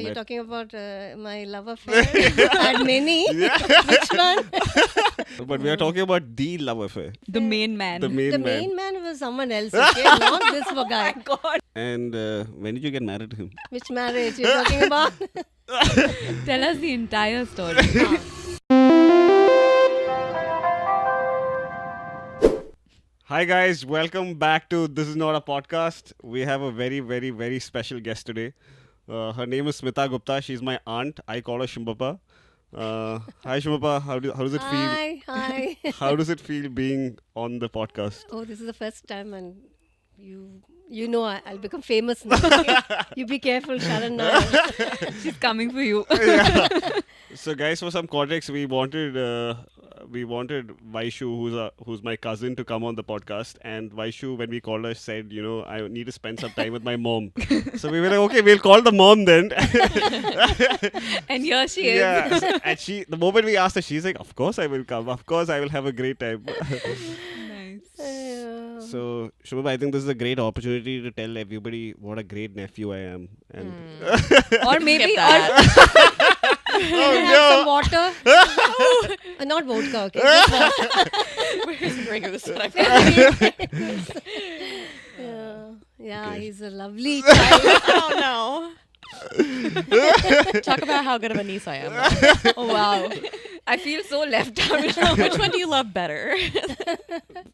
you're met. talking about my love affair. Had many. Which one? But we are talking about the love affair. The main man. The main The man. main man was someone else, okay? Not this guy. God. And when did you get married to him? Which marriage you're talking about? Tell us the entire story. Hi guys, welcome back to This Is Not a Podcast. We have a very, very, very special guest today. Her name is Smita Gupta. She's my aunt. I call her Shimbapa. Hi Shimbapa, how does it feel? Hi. How does it feel being on the podcast? Oh, this is the first time, and you know I'll become famous now. You be careful, Sharan. Now. She's coming for you. So guys, for some context, we wanted Vaishu, who's my cousin, to come on the podcast. And Vaishu, when we called her, said, I need to spend some time with my mom. So we were like, okay, we'll call the mom then. And here she is. Yeah. And the moment we asked her, she's like, of course I will come. Of course I will have a great time. Nice. So, Shubha, I think this is a great opportunity to tell everybody what a great nephew I am. And Or maybe, Have some water. Not vodka, okay? Just water. Where's regular Yeah, he's a lovely child. Oh no. Talk about how good of a niece I am. oh wow. I feel so left out. Which one do you love better?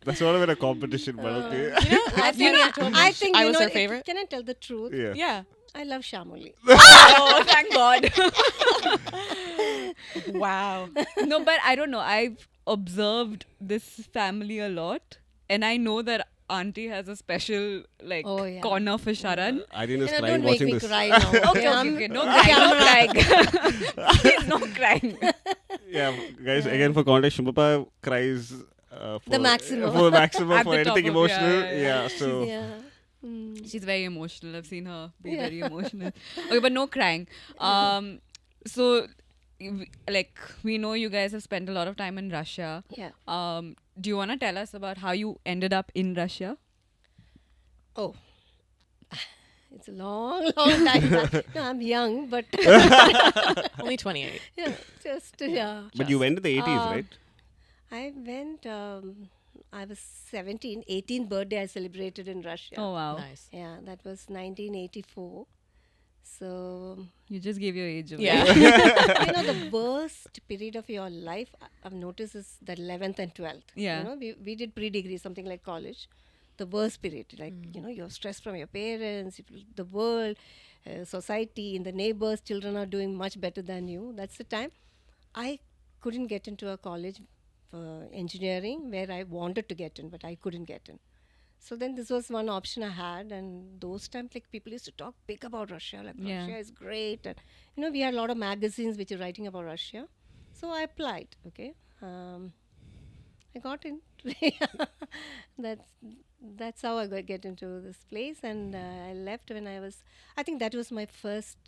that's not even a competition, but okay. I think I you was know, her favorite. Can I tell the truth? Yeah. Yeah. I love Shamoli. Oh, thank God. Wow. No, but I don't know. I've observed this family a lot. And I know that Auntie has a special Oh, yeah. corner for Sharan. Irene is Don't crying make watching me this. cry now. Okay. No crying. Please, no crying. Yeah, guys, again for context, Shimbapa cries for The maximum. For the maximum At for the top anything of- emotional. yeah. So Yeah. Mm. She's very emotional. I've seen her be Yeah. very emotional. Okay, but no crying. So, we know you guys have spent a lot of time in Russia. Yeah. Do you want to tell us about how you ended up in Russia? Oh. It's a long, long time back. No, I'm young, but Only 28. yeah, yeah. but you went in the 80s, right? I went, I was 17, 18th birthday I celebrated in Russia. Oh, wow. Nice. Yeah, that was 1984. So, You just gave your age away. Yeah. the worst period of your life, I've noticed, is the 11th and 12th. Yeah. We did pre-degree, something like college. The worst period, like, you're stressed from your parents, the world, society, and the neighbors, children are doing much better than you. That's the time I couldn't get into a college for engineering where I wanted to get in, but I couldn't get in. So then this was one option I had, and those times like people used to talk big about Russia, like Yeah. Russia is great, and we had a lot of magazines which are writing about Russia. So I applied. Okay, I got in. That's how I got get into this place, and I left when I think that was my first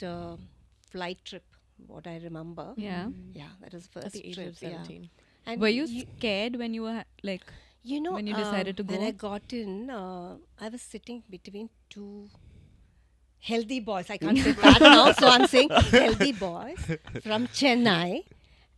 flight trip. What I remember. Yeah. Yeah, that was the first At the age trip. of 17. Yeah. And Were you scared when you were when you decided to when go? I got in, I was sitting between two healthy boys. I can't say that now, so I'm saying healthy boys from Chennai,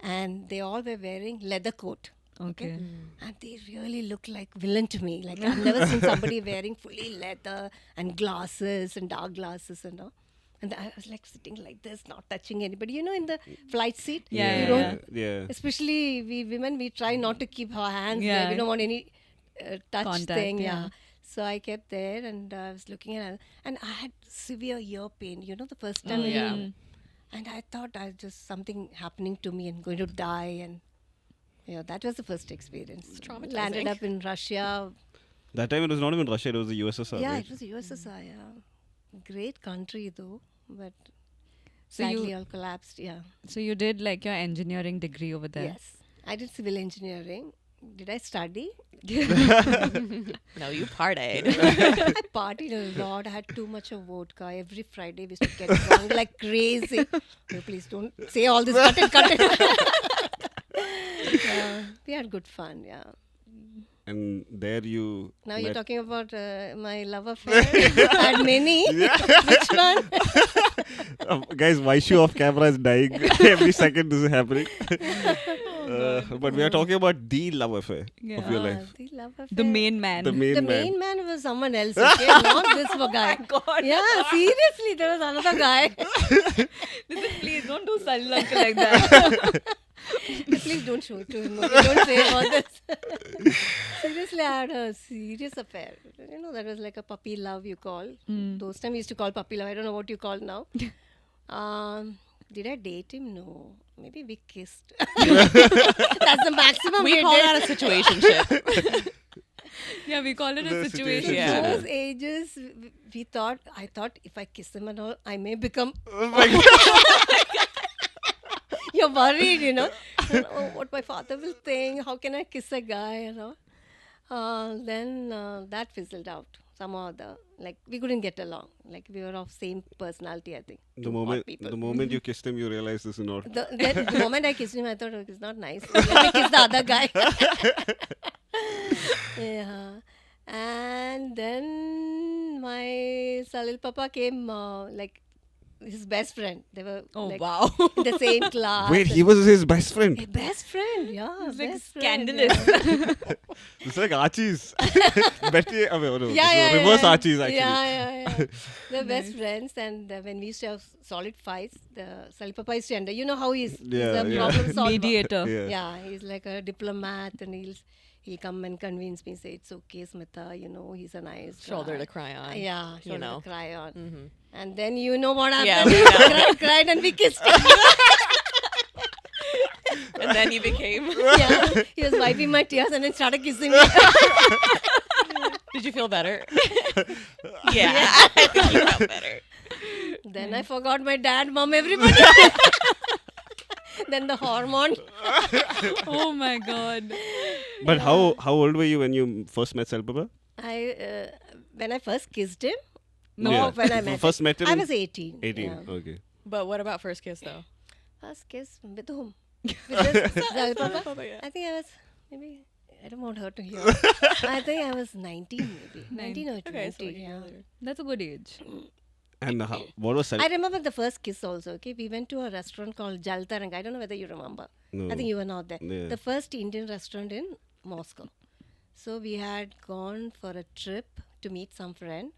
and they all were wearing leather coat. Okay. And they really looked like villain to me. Like I've never seen somebody wearing fully leather and glasses and dark glasses and all. And I was like sitting like this, not touching anybody. In the flight seat, Yeah, you yeah, don't. Yeah. Especially we women, we try not to keep our hands there. Yeah. We don't want any touch Contact, thing. yeah. Yeah. So I kept there, and I was looking at it, and I had severe ear pain. The first time. yeah. And I thought I just something happening to me and going to die, and that was the first experience. It's traumatizing. Landed up in Russia. That time it was not even Russia, it was the USSR. Yeah, right? it was USSR. Yeah, great country though, but So sadly you all collapsed. Yeah. so you did your engineering degree over there. Yes, I did civil engineering. Did I study? No, you partied. I partied a lot. I had too much of vodka. Every Friday we used to get drunk like crazy. Oh, please don't say all this. Cut it. We had good fun. Yeah. and there you. Now you're met- talking about my love affair. Had many. Which one? Guys, Vaishu off camera is dying. Every second this is happening. But we are talking about the love affair of your life. The love affair. The main man. The main The man. main man was someone else, okay? Not this guy. God. Yeah, seriously, there was another guy. Please don't do Salil uncle like that. Please don't show it to him. Okay? Don't say about this. Seriously, I had a serious affair. You know, that was like a puppy love you call. Those times we used to call puppy love. I don't know what you call now. Did I date him? No. Maybe we kissed. That's the maximum We we call did. that a situationship. Yeah, we call it The a situation. situation. Yeah. Those ages, I thought if I kiss him and all, I may become. Oh my God. You're worried, you know. And, oh, what my father will think. How can I kiss a guy, you know? Then that fizzled out somehow. Like we couldn't get along. Like we were of same personality, I think. The Two moment, odd people. the moment you kissed him, you realized this is not. The moment I kissed him, I thought, oh, it's not nice. Let me kiss the other guy. Yeah. And then my Salil Papa came, like his best friend. They were Oh, like, wow. in the same class. Wait, he was his best friend. A best friend, yeah. It's like best friend, scandalous. It's like Archie's. Betty, no, Yeah. reverse yeah. Archie's actually. Yeah. They're best friends, and when we used to have solid fights, the Salil Papa used to end. You know how he's Yeah, a yeah. problem solver. Mediator. Yeah. Yeah, he's like a diplomat, and he'll come and convince me, say it's okay, Smita. You know, he's a nice Shoulder guy. to cry on. Yeah, you shoulder know. to cry on. Mhm. And then you know what Yeah, happened. we know. cried and we kissed. And then he became. Yeah, he was wiping my tears and then started kissing me. Did you feel better? Yeah. I think you felt better. Then I forgot my dad, mom, everybody. Then the hormone. Oh my God. But how old were you when you first met Salpapa? When I first kissed him. No, Yeah. When I met First met him. I was 18. 18. Yeah. Okay. But what about first kiss though? First kiss with whom? With this Salil Papa? Papa, yeah. I think I was maybe. I don't want her to hear. I think I was 19 maybe. 19 or 20. Okay, so like yeah. earlier. That's a good age. And what was I remember the first kiss also. Okay, we went to a restaurant called Jaltarang. I don't know whether you remember. No. I think you were not there. Yeah. The first Indian restaurant in Moscow. So we had gone for a trip to meet some friend.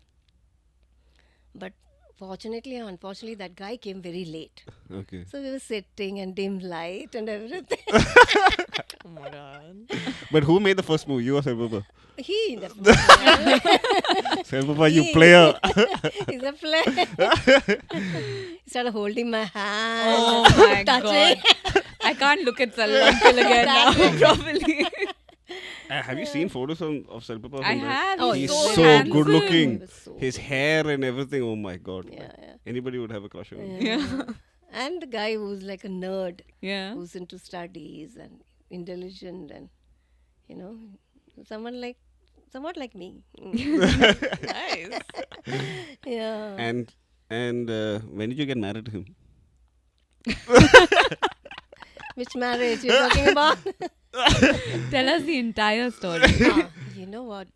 But fortunately or unfortunately, that guy came very late. Okay. So we were sitting and dim light and everything. Oh my god. But who made the first move? You or Salpapa? He definitely. Salpapa, you player. He's a player. He started holding my hand. Oh my touching. God. I can't look at Salil uncle again now properly. Have you seen photos of Salpapa? I have. Oh, He's so so handsome. good looking. He was so His hair and everything. Oh my God. Yeah, yeah. Anybody would have a crush on him. Yeah. And the guy who's like a nerd, Yeah. who's into studies and intelligent and, you know, somewhat like me. Nice. Yeah. And when did you get married to him? Which marriage you're talking about? Tell us the entire story. You know what?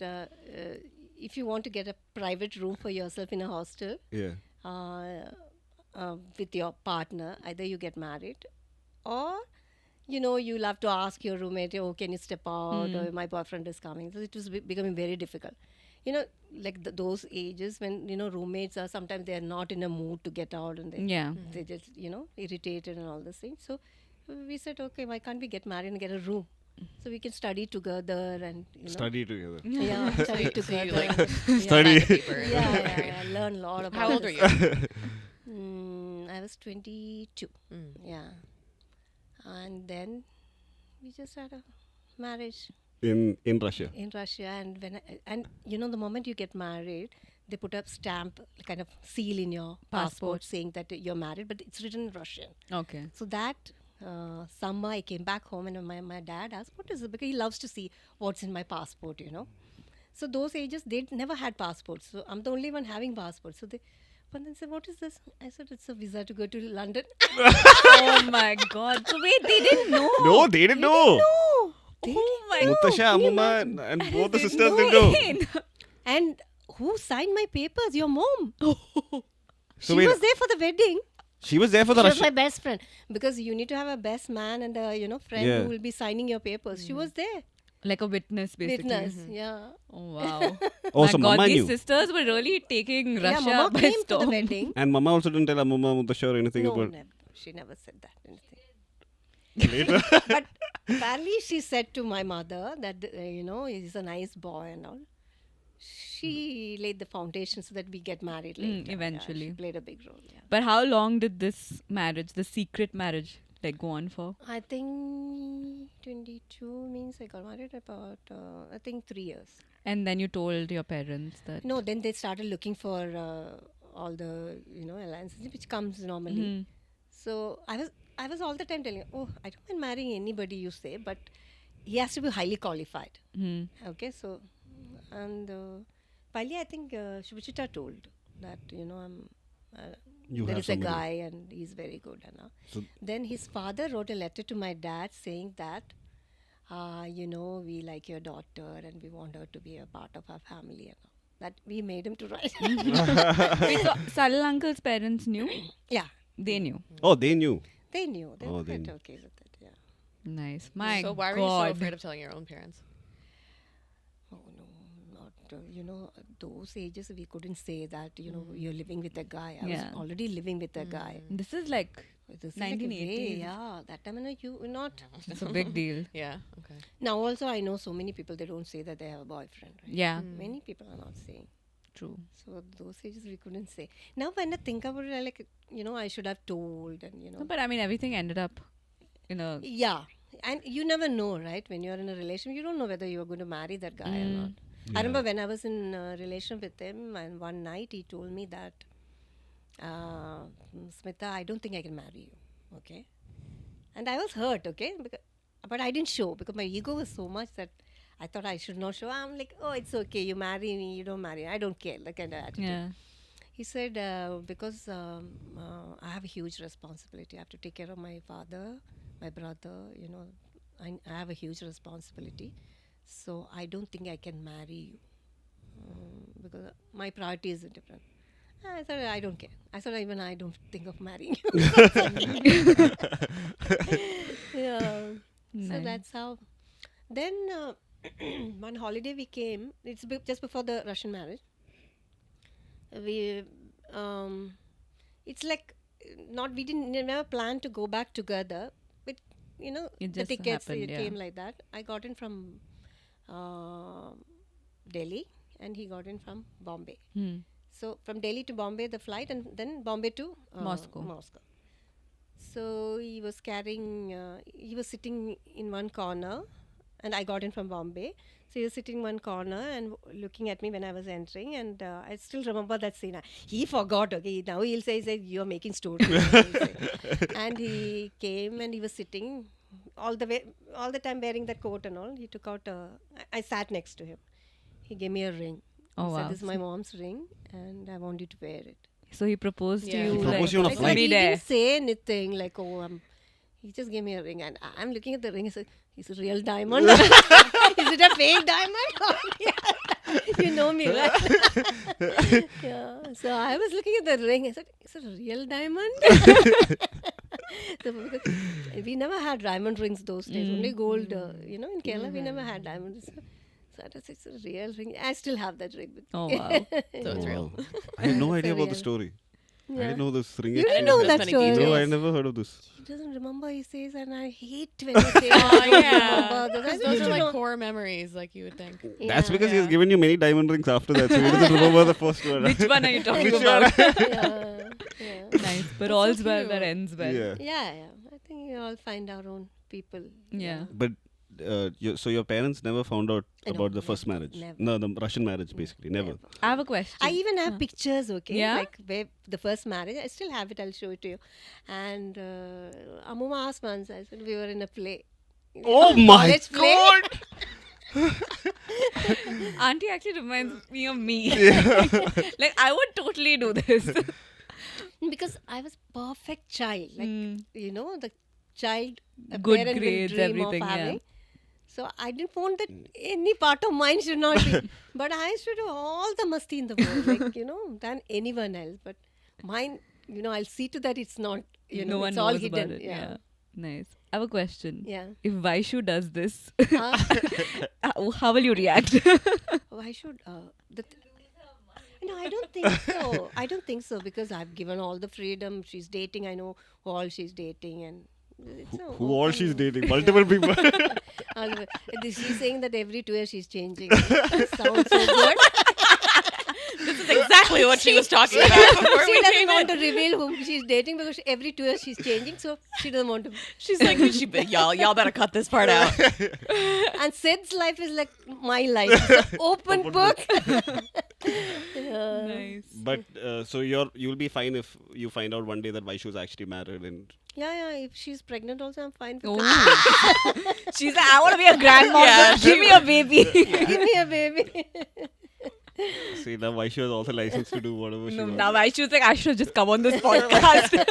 If you want to get a private room for yourself in a hostel Yeah. with your partner, either you get married or, you know, you'll have to ask your roommate, oh, can you step out? Or my boyfriend is coming. So it was becoming very difficult. You know, like those ages when, you know, roommates are sometimes they're not in a mood to get out and Yeah. they just, you know, irritated and all those things. So we said, okay, why can't we get married and get a room? So we can study together and, you know. Study together. Yeah, study So together. you like Yeah. Study. paper. Yeah, learn a lot about How old are this. you? I was 22. Mm. Yeah. And then we just had a marriage In Russia. in Russia. And you know, the moment you get married, they put a stamp, kind of seal in your passport saying that you're married, but it's written in Russian. Okay. So that summer I came back home and my dad asked, what is it? Because he loves to see what's in my passport, you know. So those ages, they never had passports. So I'm the only one having passports. So but then said, what is this? I said, it's a visa to go to London. Oh my God. So wait, they didn't know. No, they didn't know. No. Oh my Mutasha, can you Amuma, imagine? and both the Did sisters no didn't know. And who signed my papers? Your mom. So She wait, was there for the wedding. she was there for the She was my Russian. best friend because you need to have a best man and a friend Yeah. who will be signing your papers. She was there. Like a witness, basically. Witness. Yeah. Oh wow. Oh, My so God, Mama these knew. sisters were really taking Yeah, Russia Mama by came to the storm. wedding. And Mama also didn't tell Amuma, Mutasha or anything No, about never. She never said that anything. later. But apparently she said to my mother that he's a nice boy and all. She laid the foundation so that we get married later. Yeah, eventually. she played a big role. Yeah. But how long did this marriage, the secret marriage, like go on for? I think 22 means I got married about 3 years. And then you told your parents that. No, then they started looking for all the alliances which comes normally. Mhm. So I was all the time telling, oh, I don't mind marrying anybody you say, but he has to be highly qualified. Mhm. Okay, so and finally I think Shubhachita told that I'm. You There have is a somebody. guy and he's very good. So- Then his father wrote a letter to my dad saying that, we like your daughter and we want her to be a part of our family and all. That we made him to write. Wait, so Salil uncle's parents knew? Yeah, They knew. Oh, they knew. they knew. They Oh, were they quite knew. okay with it. Yeah. Nice. My So why were God. you so afraid of telling your own parents? Oh no, not those ages we couldn't say that you're living with a guy. I Yeah. was already living with a guy. This is like, This is like a 1980s. way, yeah, that time you not. it's a big deal. Yeah. Okay. Now also I know so many people they don't say that they have a boyfriend. Right? Yeah, Many people are not saying. true. So those ages we couldn't say. Now when I think about it, I like I should have told and No, but I mean, everything ended up in a. yeah. And you never know, right? When you're in a relationship, you don't know whether you're going to marry that guy or not. I remember when I was in a relation with him, and one night he told me that, Smita, I don't think I can marry you. Okay. And I was hurt, okay? But I didn't show because my ego was so much that I thought I should not show. I'm like, oh, it's okay. You marry me, you don't marry me. I don't care. That kind of attitude. Yeah. He said, because I have a huge responsibility. I have to take care of my father, my brother, I have a huge responsibility. So I don't think I can marry you because my priority is different. I thought, I don't care. I thought, even I don't think of marrying you. Yeah. So Nice. that's how. Then one holiday we came, it's just before the Russian marriage. We it's like we didn't never plan to go back together, but It the just tickets happened, yeah. came like that. I got in from Delhi and he got in from Bombay. Hmm. So from Delhi to Bombay the flight and then Bombay to Moscow. So he was he was sitting in one corner and I got in from Bombay. So he was sitting in one corner and looking at me when I was entering, and I still remember that scene. He forgot, okay, now he'll say you're making stories. He'll say. And he came and he was sitting all the time wearing that coat and all. He took out I sat next to him. He gave me a ring. Oh, He said, wow. this is my mom's ring and I want you to wear it. So he proposed Yeah. to you. He proposed you on a I flight. said, Be he there. didn't say anything like, he just gave me a ring and I'm looking at the ring. He said, it's a real diamond. Is it a fake diamond? You know me, right? Yeah. So I was looking at the ring. I said, is it a real diamond? So because we never had diamond rings those days. Only gold. In Kerala we never had diamonds. So I said, it's a real ring. I still have that ring. With Oh, me. wow. So it's real. Wow. I had no It's a idea about the real- story. I Yeah. didn't know this ring. You didn't existed. know There's that many story. details. No, I never heard of this. He doesn't remember, he says, and I hate when I say, I don't remember. Because I those need are to like know. core memories, like you would think. That's Yeah. because he has given you many diamond rings after that, so he doesn't remember the first one. Which one are you talking Which about? Yeah. Nice. But That's all's so well cute. that ends well. Yeah. Yeah. I think we all find our own people. Yeah. But so your parents never found out No, about the first never, marriage? never. No, the Russian marriage, basically. Never. I have a question. I even have pictures, okay? Yeah? Like where the first marriage. I still have it. I'll show it to you. And Amuma asked once, I said, we were in a play. Oh my College play. God! Auntie actually reminds me of me. Like, I would totally do this. Because I was perfect child. Like, Mm. the child a Good parent grades, will dream everything, of yeah. having. So I didn't want that any part of mine should not be. But I used to do all the masti in the world, like, than anyone else. But mine, I'll see to that it's not, No one it's all knows hidden. about it. Yeah. Nice. I have a question. Yeah. If Vaishu does this, Uh, how will you react? why should no, I don't think so. I don't think so because I've given all the freedom. She's dating. I know who all she's dating, and it's Who all open- she's dating? Multiple people. She's saying that every 2 years she's changing. Sounds so good. This is exactly what she was talking about before She we doesn't came want in. to reveal whom she's dating because every 2 years she's changing, so she doesn't want to. She's like, y'all better cut this part out. And Sid's life is like my life. It's an open book. Nice. But so you'll be fine if you find out one day that Vaishu is actually married and Yeah. If she's pregnant, also I'm fine. With Oh. She's like, I want to be a grandmother. Yeah. Give me a baby. Give me a baby. see now Vaishu is also licensed to do whatever she No, wants. now Vaishu's like, I should just come on this podcast.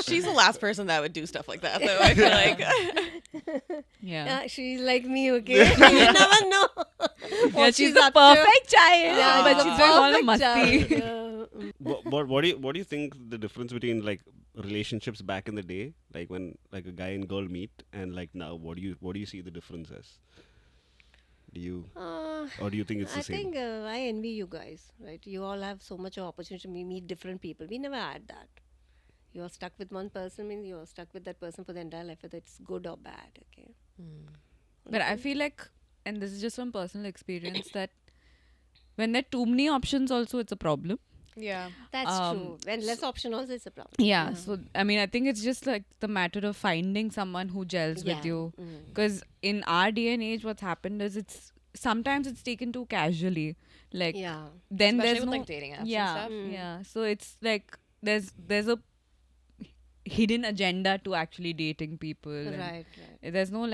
She's the last person that would do stuff like that, though. I feel like. Yeah. She's like me, okay? You never know. Yeah, what she's a up to. perfect child. Yeah, but she's she's a doing all the perfect musty. child. What do you think the difference between like relationships back in the day, like when like a guy and girl meet, and like now, what do you see the difference as? Do you or do you think it's the I same? think I envy you guys, right? You all have so much opportunity to meet different people. We never had that. You're stuck with one person, means you're stuck with that person for the entire life, whether it's good or bad, okay? But I feel like, and this is just from personal experience, that when there are too many options, also it's a problem. Yeah. That's true. When less option also is a problem. Yeah. So, I mean, I think it's just like the matter of finding someone who gels with Yeah. you. Because in our day and age, what's happened is sometimes it's taken too casually. Like, Yeah. then Especially there's with no. like dating apps yeah. and stuff. Yeah. So it's like there's a hidden agenda to actually dating people. and Right. There's no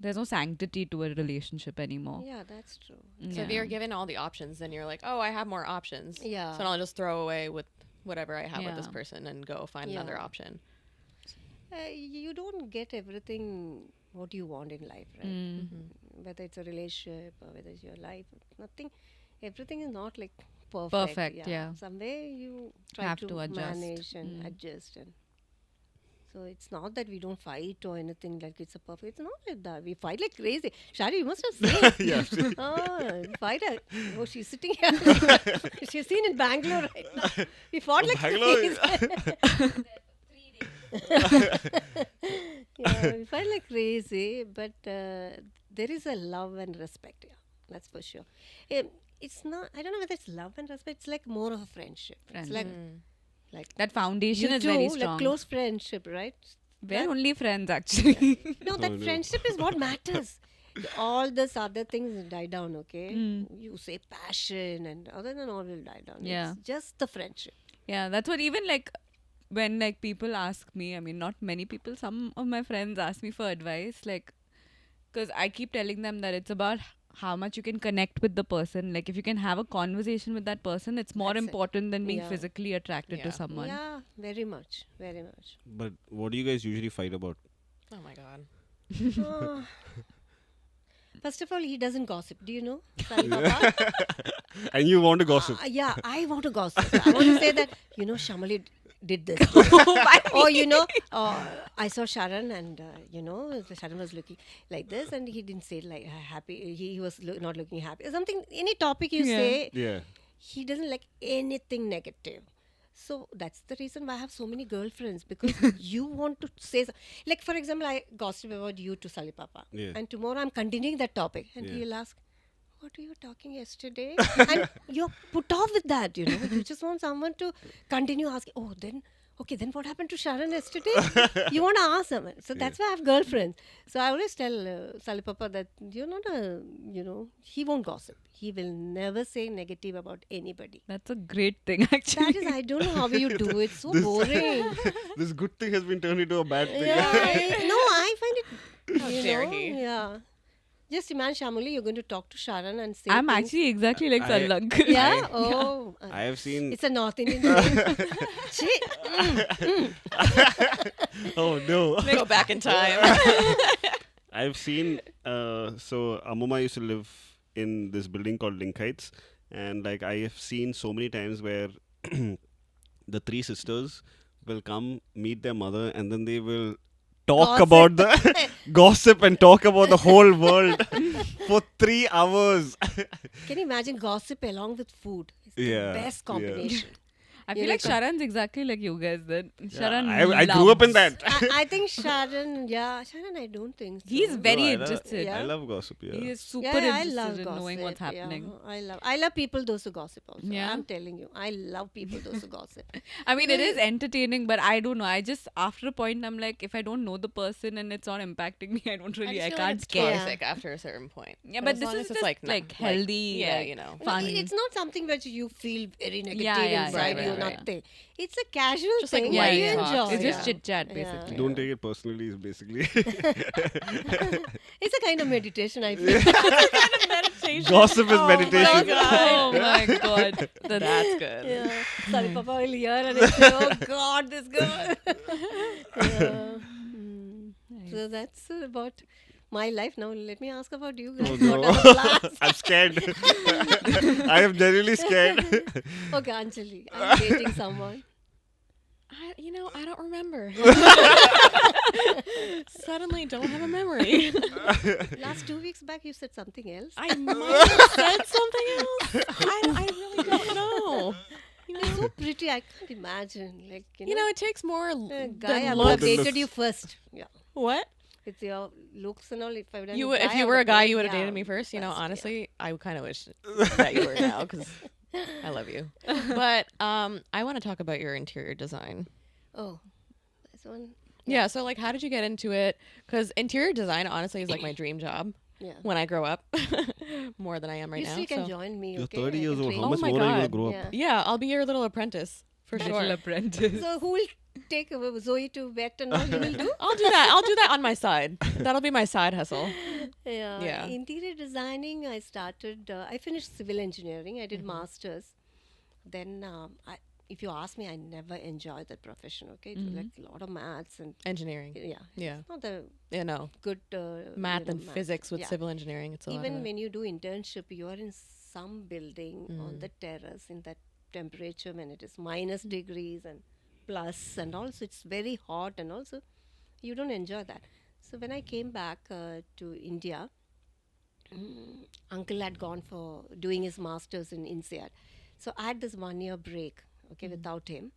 there's no sanctity to a relationship anymore. Yeah, that's true. So if you're given all the options, then you're like, oh, I have more options. Yeah. So I'll just throw away with whatever I have with this Yeah. person and go find another Yeah. option. You don't get everything what you want in life, right? Mm. Whether it's a relationship or whether it's your life, nothing, everything is not like perfect. Perfect, yeah. Somewhere you try Have to, to adjust. manage and adjust, and so it's not that we don't fight or anything like it's a perfect. It's not like that. We fight like crazy. Shari, you must have seen. Yeah, I've seen. We fight. Oh, she's sitting here. She's seen in Bangalore right now. We fought like Bangalore. crazy. Yeah, we fight like crazy, but there is a love and respect. Yeah, that's for sure. It's not. I don't know whether it's love and respect. It's like more of a friendship. It's like That foundation you is very two, strong. like close friendship, right? We're only friends, actually. No, that no. friendship is what matters. All this other things die down, okay? You say passion and other than all will die down. Yeah. It's just the friendship. Yeah, that's what even like when like people ask me, I mean, not many people, some of my friends ask me for advice, like, because I keep telling them that it's about how much you can connect with the person. Like, if you can have a conversation with that person, it's more That's it. important than being Yeah. physically attracted Yeah. to someone. Yeah, very much. Very much. But what do you guys usually fight about? Oh my God. Ah. First of all, he doesn't gossip. Do you know? Sorry, Papa. And you want to gossip? Yeah, I want to gossip. I want to say that, Shamali did this. I saw Sharan and, Sharan was looking like this and he didn't say like happy. He was not looking happy. Something, any topic you say, Yeah. he doesn't like anything negative. So that's the reason why I have so many girlfriends because you want to say, like for example, I gossip about you to Sali Papa, Yeah. and tomorrow I'm continuing that topic, and Yeah. he'll ask, "What were you talking yesterday?" And you're put off with that, You just want someone to continue asking. Oh, then what happened to Sharan yesterday? You want to ask someone. So that's why I have girlfriends. So I always tell Sali Papa that you're not he won't gossip. He will never say negative about anybody. That's a great thing, actually. That is, I don't know how you do it. So boring. This good thing has been turned into a bad thing. I find it. How dare he? Yeah. Just imagine, Shamuli, you're going to talk to Sharan and say. I'm things. actually exactly like I- Sallang. Yeah. Oh. I have seen. It's a North Indian name. Chhi. Oh no! Go back in time. I've seen. So Amuma used to live in this building called Link Heights, and like I have seen so many times where the three sisters will come meet their mother, and then they will talk Gossip. about the gossip and talk about the whole world for 3 hours. Can you imagine gossip along with food? It's Yeah, the best yeah. combination. I You feel like like Sharan's exactly like you guys then. Sharan I grew up in loves- that. I think Sharan, I don't think so. He's very No, interested. I Yeah. love gossip. Yeah. He is super I interested love in gossip. knowing what's happening. Yeah, I love people those who gossip also. Yeah. I'm telling you, I love people those who gossip. I mean, it is entertaining, but I don't know. I just, after a point, I'm like, if I don't know the person and it's not impacting me, I don't really, I can't it's care. toxic after a certain point. Yeah, but as this long is as it's just like healthy, yeah, like, you know. fun. It's not something which you feel very negative Yeah, inside right, you, right. nothing. It's a casual Just like thing. yeah, Why light you yeah. enjoy? It's just Yeah. chit chat, Yeah. basically. Don't take it personally. Is basically It's a kind of meditation, I feel. gossip is meditation. Oh my god. That's good. Yeah. Sorry, Papa will hear and he'll say, oh God, this girl. Yeah. So that's about my life. Now let me ask about you guys. Oh, no. What are the plans? I'm scared. I am genuinely scared. Okay, Anjali, I'm dating someone. I don't remember. Suddenly don't have a memory. Last 2 weeks back, you said something else. I might have said something else. I really don't know. You're so pretty, I can't imagine. Like, It takes more guy, I than would have than dated looks. you first. Yeah. What? With your looks and all, if I would have You been if guy, you I were a would've guy, dated- you would have yeah, dated me first. first, yeah. Honestly, I kind of wish that you were now because I love you. But I want to talk about your interior design. Oh, this one. Yeah. So like, how did you get into it? Because interior design, honestly, is like my dream job Yeah. when I grow up, more than I am right You now. still can so- join me. You're Okay? 30 I years can old. train How Oh much my more are you going to God. grow up? Yeah. Yeah, I'll be your little apprentice for Little sure. apprentice. So who will take Zoe to vet and all? You will do? I'll do that. I'll do that on my side. That'll be my side hustle. Yeah. Yeah. Interior designing, I started. I finished civil engineering. I did masters. Then, if you ask me, I never enjoyed that profession. Okay, it was like a lot of maths and Engineering. yeah, Yeah. it's not the You know, good math you know, and physics with Yeah. civil engineering. It's a lot Even of when you do internship, you are in some building on the terrace in that temperature when it is minus degrees and plus, and also it's very hot, and also you don't enjoy that. So when I came back to India, uncle had gone for doing his masters in INSEAD. So I had this 1 year break, okay, without him.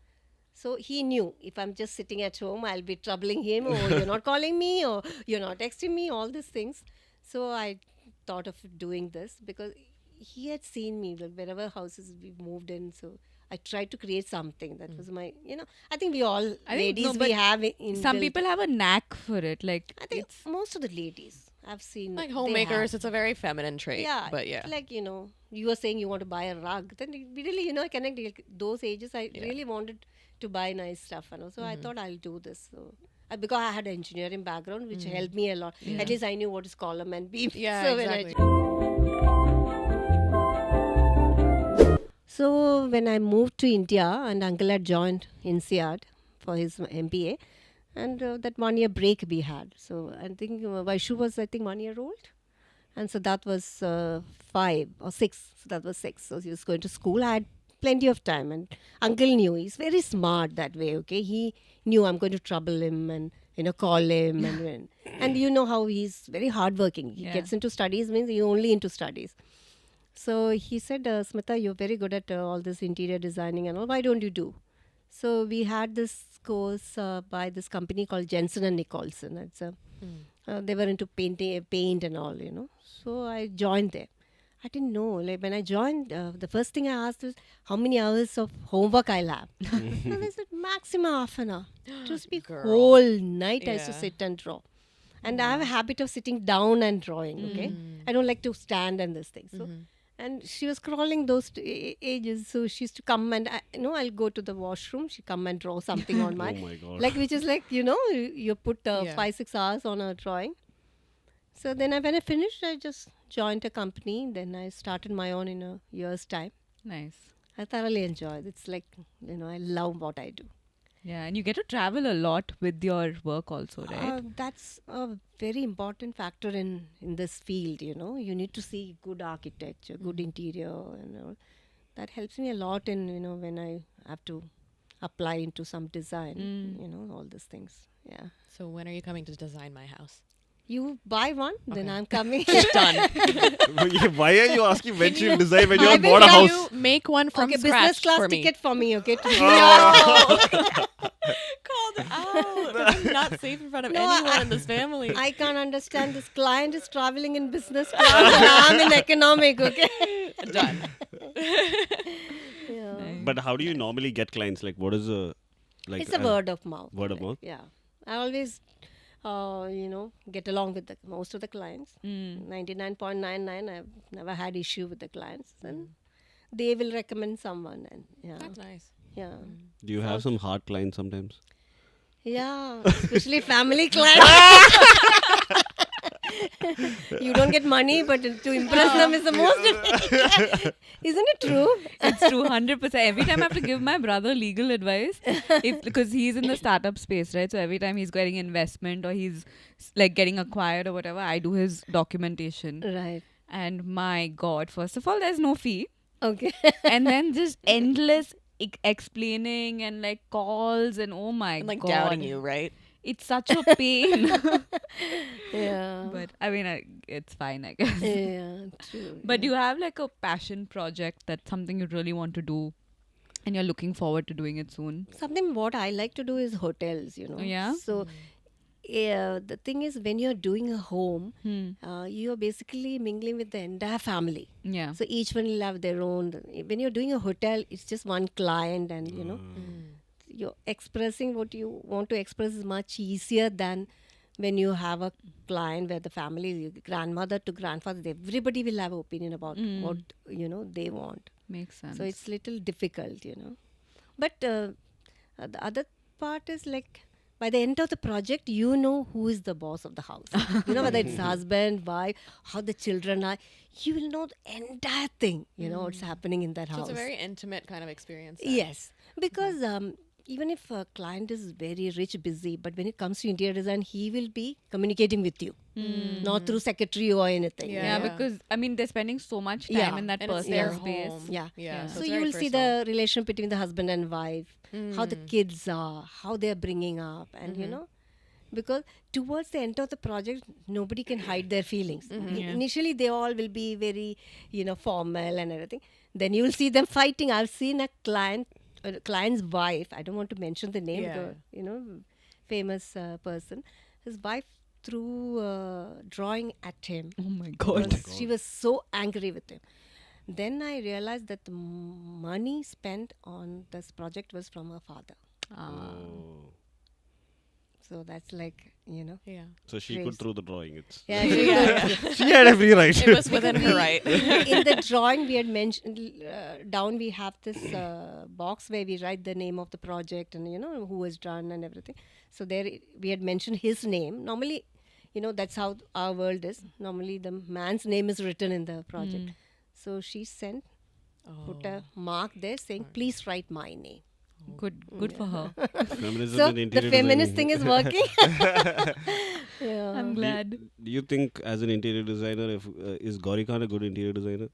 So he knew if I'm just sitting at home, I'll be troubling him, or you're not calling me, or you're not texting me, all these things. So I thought of doing this because he had seen me like wherever houses we moved in. So I tried to create something that was my, I think we all I think- ladies no, we but have it in Some people have a knack for it. Like, I think most of the ladies I've seen like they homemakers. have. It's a very feminine trait. Yeah, But yeah. like you were saying you want to buy a rug. Then we really, connect. Like, those ages, I really wanted to buy nice stuff, and also I thought I'll do this. So because I had an engineering background, which helped me a lot. At least I knew what is column and beam. Yeah, so exactly. So when I moved to India, and uncle had joined INSEAD for his MBA, and that 1 year break we had. So I think Vaishu was 1 year old, and so that was 5 or 6. So that was 6. So he was going to school. I had plenty of time, and uncle knew he's very smart that way. Okay, he knew I'm going to trouble him and call him and you know how he's very hardworking. He Yeah. gets into studies means he's only into studies. So he said, Smita, you're very good at all this interior designing and all. Why don't you do? So we had this course by this company called Jensen and Nicholson. They were into paint and all, So I joined there. I didn't know. Like when I joined, the first thing I asked was how many hours of homework I'll have. So they said maximum half an hour. It used to be Girl. whole night I used to Yeah. sit and draw. And I have a habit of sitting down and drawing, okay? I don't like to stand and this thing. So, and she was crawling those ages. So she used to come and, I'll go to the washroom. She come and draw something on Oh my, my God. like, which is like, you put Yeah. 5-6 hours on a drawing. So then when I finished, I just joined a company. Then I started my own in a year's time. nice. I thoroughly enjoy it. It's like, I love what I do. Yeah, and you get to travel a lot with your work also, right? That's a very important factor in this field. You need to see good architecture, good interior, and all. That helps me a lot in when I have to apply into some design. All these things. Yeah. So when are you coming to design my house? You buy one, then Okay. I'm coming. Done. Why are you asking when she'll design when you I have will bought a tell house? You make one from Okay, scratch business class for me. ticket for me. Okay. To New Oh. York. Called out. This is not safe in front of No, anyone in this family. I can't understand. This client is traveling in business class and I'm in economic. Okay. Done. Yeah. Nice. But how do you normally get clients? Like, what is a like? It's a word of mouth. Word of mouth? Yeah. I always, get along with most of the clients. Mm. 99.99. I've never had issue with the clients, and they will recommend someone. And That's nice. yeah, Do you have some hard clients sometimes? yeah. Especially family clients. You don't get money, but to impress them is the most difficult. Isn't it true? It's true, 100%. Every time I have to give my brother legal advice, because he's in the startup space, right? So every time he's getting investment or he's like getting acquired or whatever, I do his documentation. Right. And my God, first of all, there's no fee. Okay. And then just endless explaining and like calls and oh my And like God. doubting you, right? It's such a pain. Yeah. But I mean, it's fine, I guess. Yeah. True. But you have like a passion project that's something you really want to do and you're looking forward to doing it soon. Something what I like to do is hotels. Oh, yeah? So, the thing is, when you're doing a home, Hmm. you're basically mingling with the entire family. Yeah. So each one will have their own. When you're doing a hotel, it's just one client, and you're expressing what you want to express is much easier than when you have a client where the family, grandmother to grandfather, everybody will have an opinion about what they want. Makes sense. So it's little difficult. But the other part is like by the end of the project, you know who is the boss of the house. Whether it's husband, wife, how the children are. You will know the entire thing. What's happening in that So house. it's a very intimate kind of experience. then. Yes, because even if a client is very rich, busy, but when it comes to interior design, he will be communicating with you, not through secretary or anything. yeah, Yeah. because I mean, they're spending so much time Yeah. in that And it's personal their space. home. Yeah. Yeah. So it's you very will see personal. the relation between the husband and wife, how the kids are, how they're bringing up, and because towards the end of the project, nobody can hide their feelings. Initially, they all will be very, formal and everything. Then you will see them fighting. I've seen a client's wife. I don't want to mention the name. Yeah. Famous person. His wife threw drawing at him. Oh my God. Because she was so angry with him. Then I realized that the money spent on this project was from her father. Oh. So that's like, Yeah. So she Grace. could throw the drawing. It's Yeah, she could. she had every right. It was within her right. In the drawing we had mentioned down, we have this box where we write the name of the project and who was done and everything. So there we had mentioned his name. Normally, that's how our world is. Normally the man's name is written in the project. So she put a mark there saying, please write my name. Good for her. Feminism So in the interior feminist designing. thing is working. Yeah. I'm glad. Do you think, as an interior designer, if is Gauri Khan a good interior designer?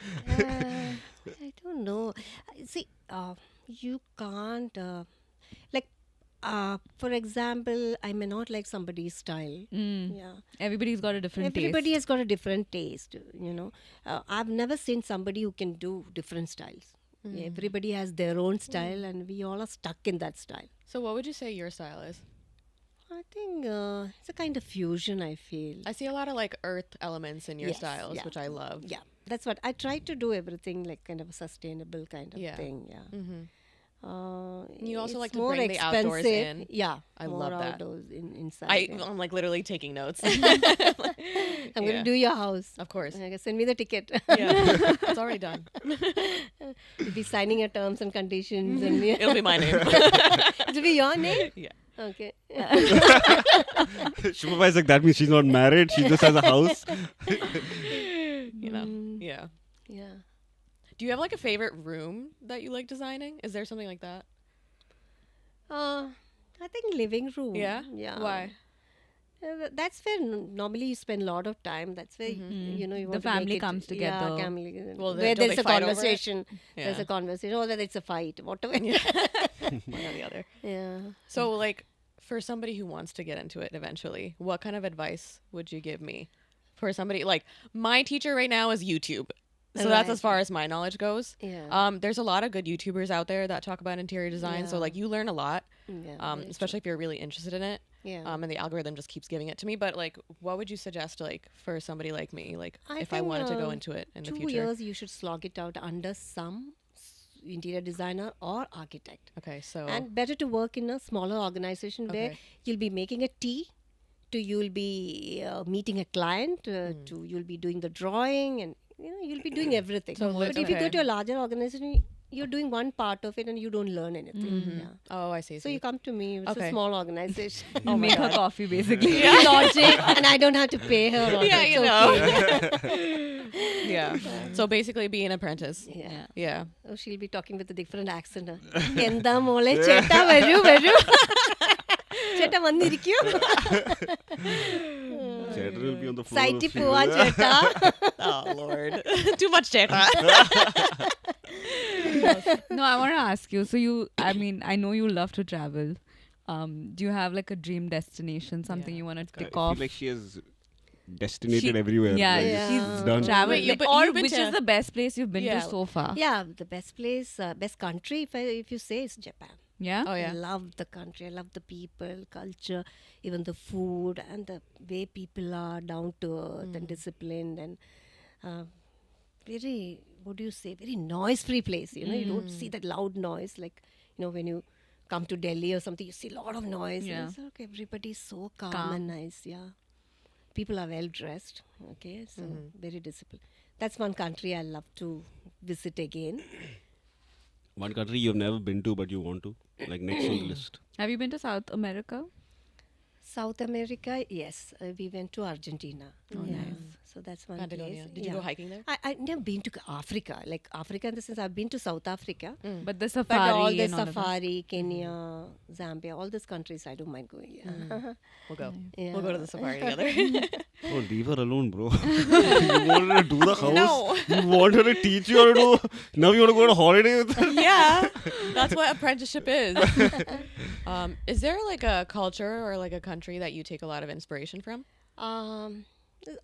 I don't know. See, you can't for example, I may not like somebody's style. Yeah. Everybody's got a different Everybody taste. has got a different taste. I've never seen somebody who can do different styles. Everybody has their own style, and we all are stuck in that style. So what would you say your style is? I think it's a kind of fusion. I feel. I see a lot of like earth elements in your Yes, styles, yeah. which I love. Yeah, that's what I try to do. Everything like kind of a sustainable kind of Yeah. thing. Yeah. You also It's like to more bring the outdoors expensive. in. Yeah, I more love that. outdoors inside. Yeah. I'm like literally taking notes. I'm going Yeah. to do your house. Of course. Okay, send me the ticket. Yeah. It's already done. You'll be signing your terms and conditions, and It'll be my name. it'll be your name. Yeah. Okay. Shubha is like, that means she's not married. She just has a house. You know. Yeah. Yeah. Do Do you have like a favorite room that you like designing? Is there something like that? I think living room. Yeah? Yeah. Why? That's where normally you spend a lot of time. That's where you know you The want to make family it- comes Yeah, together. family. Well, where don't there's they a fight over it? conversation. There's Yeah. a conversation, or that it's a fight, whatever. One or the other. Yeah. So, like, for somebody who wants to get into it eventually, what kind of advice would you give me? For somebody like my teacher right now is YouTube. So that's Right. as far as my knowledge goes. Yeah. There's a lot of good YouTubers out there that talk about interior design. So Yeah. like you learn a lot, Yeah. very especially if you're really interested in it. true. Yeah. And the algorithm just keeps giving it to me. But like, what would you suggest like for somebody like me, like I if I think, wanted to go into it in the 2 future? years you should slog it out under some interior designer or architect. Okay, so And better to work in a smaller organization where Okay. you'll be making a tea, to you'll be meeting a client, to you'll be doing the drawing, and you'll be doing everything. So but if you go okay. to a larger organization, you're doing one part of it and you don't learn anything. Yeah. oh, I see. So you come to me. It's Okay. a small organization. You make her coffee basically. Logic, and I don't have to pay her. Also. Yeah, It's you okay. yeah. So basically, be an apprentice. Yeah. Yeah. Oh, she'll be talking with a different accent. എന്താ മോളെ ചേട്ടാ വരൂ വരൂ ചേട്ടാ വന്നിരിക്കൂ Cheddar will be on the floor. സൈറ്റിൽ പോവാൻ ചേട്ടാ Oh Lord, too much data. No, I want to ask you. So I mean, I know you love to travel. Do you have like a dream destination, something you want to I tick feel off? like she has destinated everywhere. Yeah, Like, Yeah. she's it's done. traveled. Wait, you- like, but or you've been which to- is the best place you've been Yeah. to so far? Yeah, the best place, best country, if you say, is Japan. Yeah? Oh yeah. I love the country. I love the people, culture, even the food, and the way people are down to earth and disciplined, and very, what do you say, very noise-free place. You don't see that loud noise like when you come to Delhi or something. You see a lot of noise. Yeah. And it's like everybody's so calm, Calm. and nice. Yeah, people are well dressed. Okay, so very disciplined. That's one country I love to visit again. One country you've never been to but you want to, like next on the list. Have you been to South America? South America, yes. We went to Argentina. Yes. So that's one Patagonia. place. Did you go hiking there? I've never been to Africa. Like Africa in the sense I've been to South Africa. But the But safari all the and all of that. safari, Kenya, Zambia, all these countries I don't mind going. Yeah. We'll go. Yeah. We'll go to the safari together. Oh, leave her alone, bro. You want her to do the house? No. You want her to teach you how to do. Now you want to go on a holiday with her? Yeah, that's what apprenticeship is. Is there like a culture or like a country that you take a lot of inspiration from?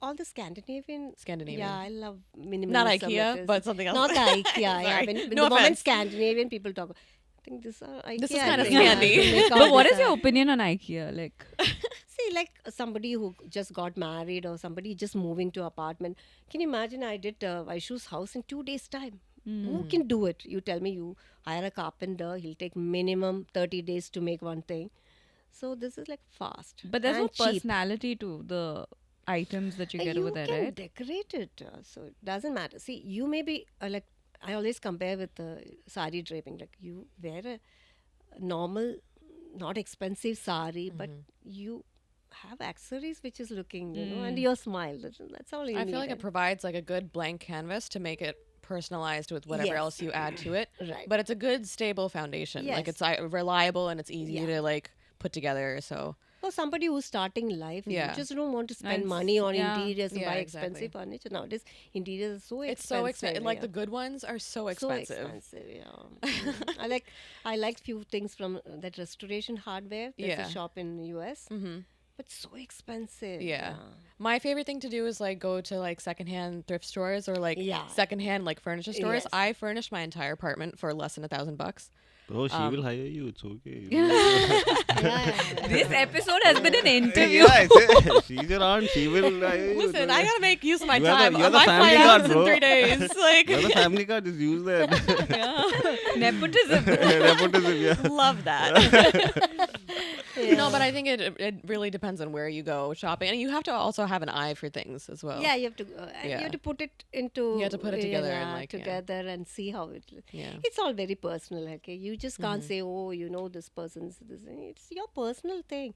All the Scandinavian. Scandinavian. Yeah, I love minimalism. Not it IKEA, is. but something else. Not the IKEA. Yeah, Sorry. when No the moment offense. Scandinavian people talk, I think this IKEA. This is I kinda think, yeah, Scandi. to make all But what this, is your opinion on IKEA? Like, See, like somebody who just got married or somebody just moving to apartment. Can you imagine? I did Vaishu's house in 2 days' time. Who can do it? You tell me. You hire a carpenter. He'll take minimum 30 days to make one thing. So this is like fast. but there's and no cheap. personality to the items that you get over there, can right? decorate it, so it doesn't matter. See, you may be like I always compare with sari draping. Like you wear a normal, not expensive sari, but you have accessories which is looking, and your smile. That's all you I need. feel like it provides like a good blank canvas to make it personalized with whatever Yes. else you add to it. Right. But it's a good stable foundation. Like Yes. it's reliable and it's easy Yeah. to like put together. So For somebody who's starting life, Yeah. you just don't want to spend And money on yeah. interiors and Yeah, buy exactly. expensive furniture. Nowadays, interiors are so expensive. it's so expensive. Like yeah. the good ones are so expensive. So expensive, yeah. I like few things from that restoration hardware. There's Yeah. a shop in US, but so expensive. Yeah. My favorite thing to do is like go to like secondhand thrift stores or like Yeah. secondhand like furniture stores. Yes. I furnished my entire apartment for less than $1,000. Bro, she will hire you. It's okay. This episode has been an interview. Yeah, she's your aunt. She will hire you. Listen, I gotta make use of my You are the- time. you are the My family flight guard, out is bro. in 3 days. Like, You have the family card. Just use that. Nepotism. Nepotism, yeah. love that. No, but I think it really depends on where you go shopping, and you have to also have an eye for things as well. Yeah, you have to and you Yeah. have to put it into You have to put it together and, like, yeah. together and see how it. Yeah. It's all very personal. Okay, you just can't say, oh, you know, this person's this. It's your personal thing.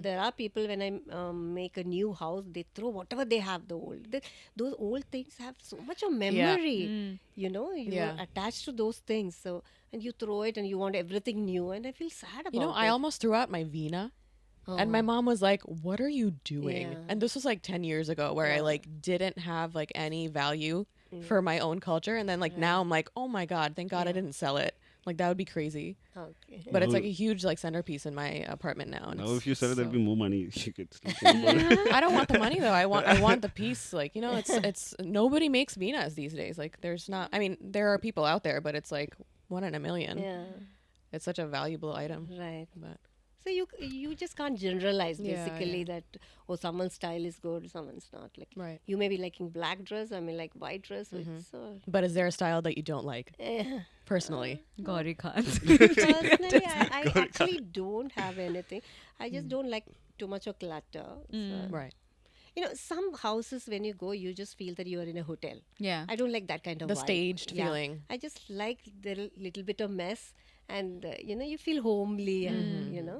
There are people when I make a new house, they throw whatever they have. Those old things have so much of memory. You know, you are attached to those things. So and you throw it and you want everything new, and I feel sad about You know, it. I almost threw out my Vina. And my mom was like, "What are you doing?" Yeah. And this was like 10 years ago, where I like didn't have like any value for my own culture, and then like now I'm like, "Oh my god, thank God I didn't sell it." Like that would be crazy. Okay. But it's like a huge like centerpiece in my apartment now. And Now, it's if you sell it, there'll so- be more money. You could still sell it. I don't want the money though. I want the piece. Like, you know, it's nobody makes Vinas these days. Like there's not. I mean, there are people out there, but it's like 1 in a million. Yeah. It's such a valuable item. Right. But So you just can't generalize Yeah, basically yeah. that someone's style is good, someone's not. Like Right. you may be liking black dress, I mean like white dress. So it's but is there a style that you don't like eh. personally? Gauri Khan. Personally, I actually don't have anything. I just don't like too much of clutter. So, Right. you know, some houses when you go, you just feel that you are in a hotel. Yeah. I don't like that kind of The vibe. staged feeling. I just like the little bit of mess, and you know, you feel homely, and you know,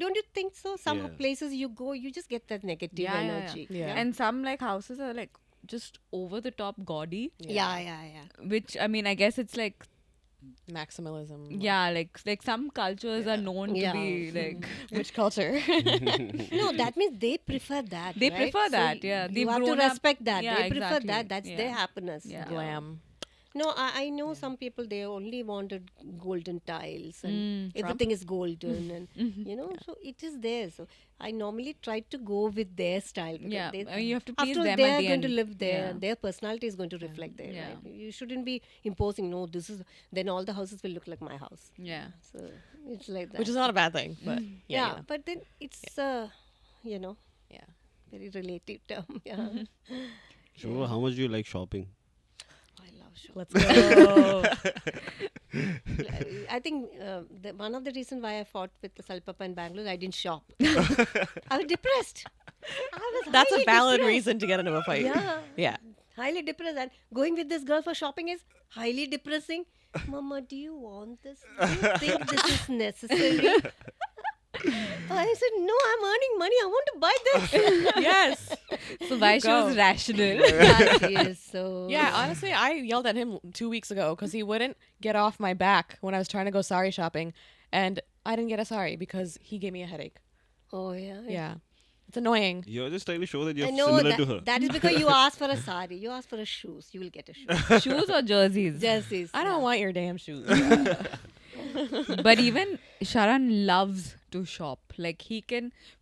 don't you think so? Some Yeah. places you go, you just get that negative energy. Yeah. And some like houses are like just over the top gaudy, Yeah. which I mean, I guess it's like Maximalism. like some cultures are known Yeah. to be like Which culture? No, that means they prefer that. They right? prefer So that, yeah. You They've have to grown up- respect that. Yeah, They prefer exactly. that. That's their Yeah. happiness. Yeah. Glam. No, I know some people they only wanted golden tiles and Trump? everything is golden and you know, so it is there. So I normally try to go with their style. Because Yeah, they, I mean, you have to please after all, them they at are the going to end. live there Yeah. and their personality is going to reflect there. Yeah. Right? You shouldn't be imposing. No, this is then all the houses will look like my house. yeah. So it's like that. Which is not a bad thing, but yeah. yeah, You know. but then it's you know, Yeah. very relative term. Yeah, Shubha, how much do you like shopping? I love shopping. Let's go. I think one of the reasons why I fought with the Salpapa in Bangalore, I didn't shop. I was depressed. I was That's a highly valid depressed. reason to get into a fight. Yeah. Yeah. Highly depressed. And going with this girl for shopping is highly depressing. Mama, do you want this? Do you think this is necessary? I said, no, I'm earning money. I want to buy this. Yes. So why she was Go. rational? Yeah, she is so. Yeah, honestly, I yelled at him 2 weeks ago because he wouldn't get off my back when I was trying to go sari shopping. And I didn't get a sari because he gave me a headache. Oh, yeah. Yeah. It's annoying. You're just trying to show that you're I know similar to her. that is because you asked for a sari. You asked for a shoes. You will get a shoe. Shoes or jerseys? Jerseys. I don't want your damn shoes. But even Sharan loves to shop. Like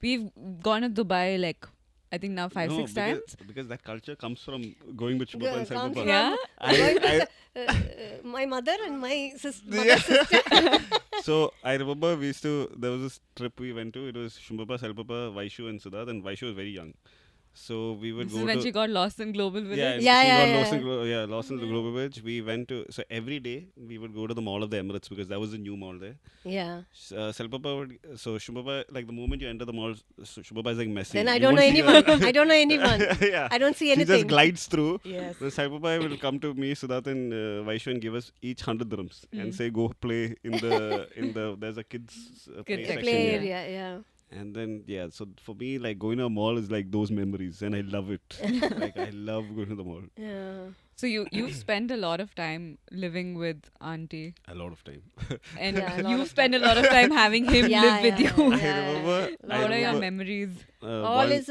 we've gone to Dubai like I think now 5-6 because, times. because that culture comes from going with Shubha and Comes Salpapa. from Yeah? my mother and my mother's sister. So I remember there was this trip we went to. It was Shumbapa, Salpapa, Vaishu and Siddharth, and Vaishu was very young. So we would This go is when to... she got lost in Global Village. Yeah, she yeah, got lost yeah. lost in the Global Village. We went to... So every day we would go to the Mall of the Emirates because that was the new mall there. Yeah. Salpapa would... So Shumbapa, like the moment you enter the mall, Shumbapa is like messy. Then I You don't know won't see her. anyone. I don't know anyone. Yeah. I don't see She anything. just glides through. Yes. Then Salpapa will come to me, Siddharth and Vaishu and give us each 100 dirhams and say go play in the there's a kids play Kids section. Play Yeah. area, yeah. And then so for me like going to a mall is like those memories and I love it. Like I love going to the mall Yeah. So you've spent a lot of time living with auntie, a lot of time. and Yeah, a lot you've of spent a lot of time having him Yeah, live with yeah, you. yeah. I remember. What are your memories? All one- is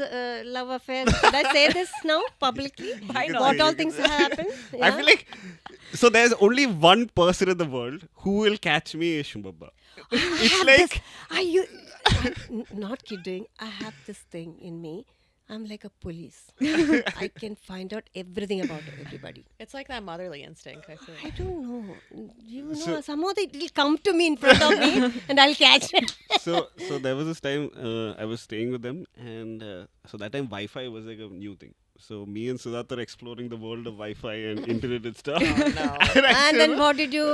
love affair. Should I say this now publicly? Why not? What You all can things say. happen? I Yeah? feel like so there's only one person in the world who will catch me is Shumbaba. It's like Are you not kidding? I have this thing in me. I'm like a police. I can find out everything about everybody. It's like that motherly instinct, I feel. I don't know. You know, So- somehow it will come to me in front of me and I'll catch it. so there was this time I was staying with them and so that time Wi-Fi was like a new thing. So me and Siddharth are exploring the world of Wi-Fi and internet and stuff. no. And then what did you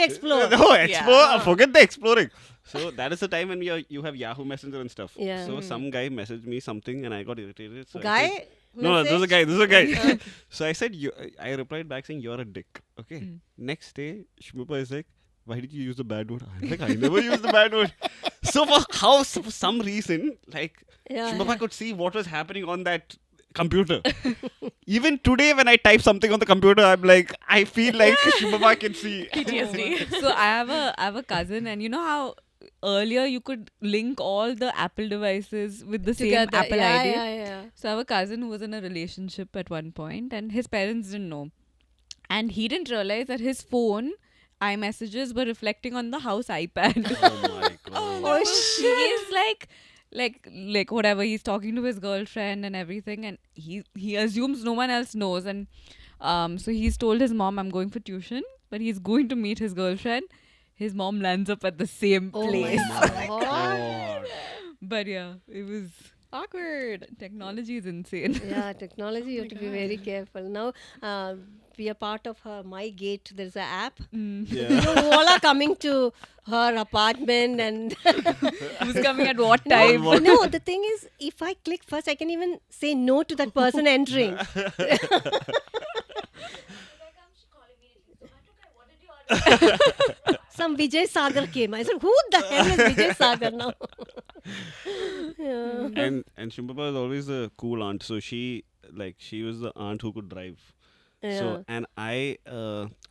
explore? No, explore. Yeah. Forget the exploring. So that is the time when you have Yahoo Messenger and stuff. Yeah. So some guy messaged me something and I got irritated. So I said, Guy? no, this is a message? guy. This is a guy. So I said, I replied back saying, you're a dick. Okay. Next day, Shmupa is like, why did you use the bad word? I'm like, I never used the bad word. So for some reason, like, Yeah. Shmupa could see what was happening on that computer. Even today, when I type something on the computer, I'm like, I feel like Shmupa can see. PTSD. So I have a cousin, and you know how earlier you could link all the Apple devices with the same Together. Apple yeah, ID. Yeah. So I have a cousin who was in a relationship at one point, and his parents didn't know, and he didn't realize that his phone iMessages were reflecting on the house iPad. Oh my god. Oh, He is like whatever, he's talking to his girlfriend and everything, and he assumes no one else knows, and so he's told his mom, I'm going for tuition, but he's going to meet his girlfriend. His mom lands up at the same Oh place. my God. God. But yeah, it was Awkward. technology is insane. Yeah, technology, you have to be very careful. Now, we are part of her My Gate. There's an app. Yeah. You know, all are coming to her apartment and Who's coming at what time? no, the thing is, if I click first, I can even say no to that person entering. Some Vijay Sagar came. I said, who the hell is Vijay Sagar now? Yeah. And Shimbaba was always a cool aunt. So she was the aunt who could drive. Yeah. So and I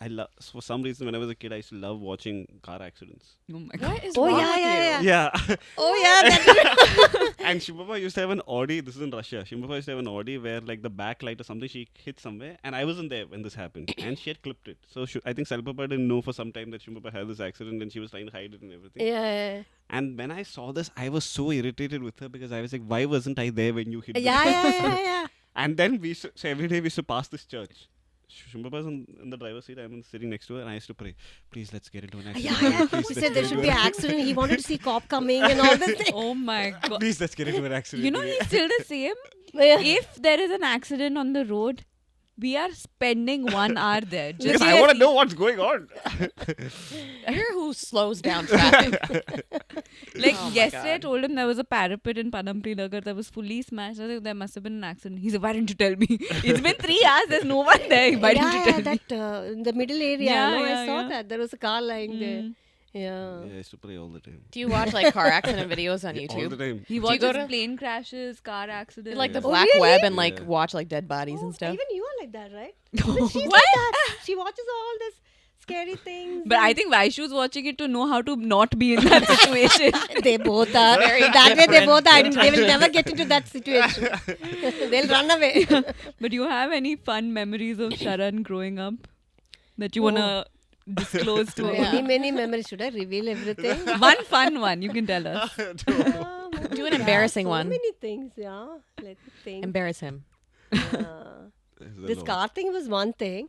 love, for some reason when I was a kid I used to love watching car accidents. Oh my god. What is Oh, wrong yeah, with yeah, you? yeah. Yeah. Oh, yeah. That And Shimbaba used to have an Audi. This is in Russia. Shimbaba used to have an Audi where like the back light or something she hit somewhere, and I wasn't there when this happened, and she had clipped it. So I think Salpapa didn't know for some time that Shimbaba had this accident, and she was trying to hide it and everything. yeah. And when I saw this, I was so irritated with her because I was like, why wasn't I there when you hit this? Yeah. And then so every day we used to pass this church. Shimbaba in the driver's seat. I'm sitting next to her, and I used to pray, please let's get into an accident. Yeah. Please, He let's said get there into should an be an accident. He wanted to see cop coming and all this thing. Oh my god. Please let's get into an accident. You know, he's still the same. Yeah. If there is an accident on the road, we are spending 1 hour there. because Just I want to know what's going on. You're who slows down traffic. like Oh my yesterday, I God. told him there was a parapet in Padampri Nagar that was fully smashed. I was like, there must have been an accident. He said, why didn't you tell me? It's been 3 hours. There's no one there. Why didn't you tell me? that in the middle area. Yeah, no, yeah, I saw yeah. that. There was a car lying there. Yeah. Yeah, I used to pray all the time. Do you watch like car accident videos on All the YouTube? time. He you watches go to- plane crashes, car accidents. Like the Oh, black really? web and like Yeah. watch like dead bodies Oh, and stuff. even you are like that, right? Even she's like that. She watches all this scary things. But I think Vaishu's watching it to know how to not be in that situation. they both are. Very That way they different. both are. They will never get into that situation. They'll run away. But you have any fun memories of Sharan growing up that you want to disclose to Yeah. Many memories. Should I reveal everything? One fun one, you can tell us. Do an embarrassing so one. many things, yeah. Let me think. Embarrass him. This car thing was one thing,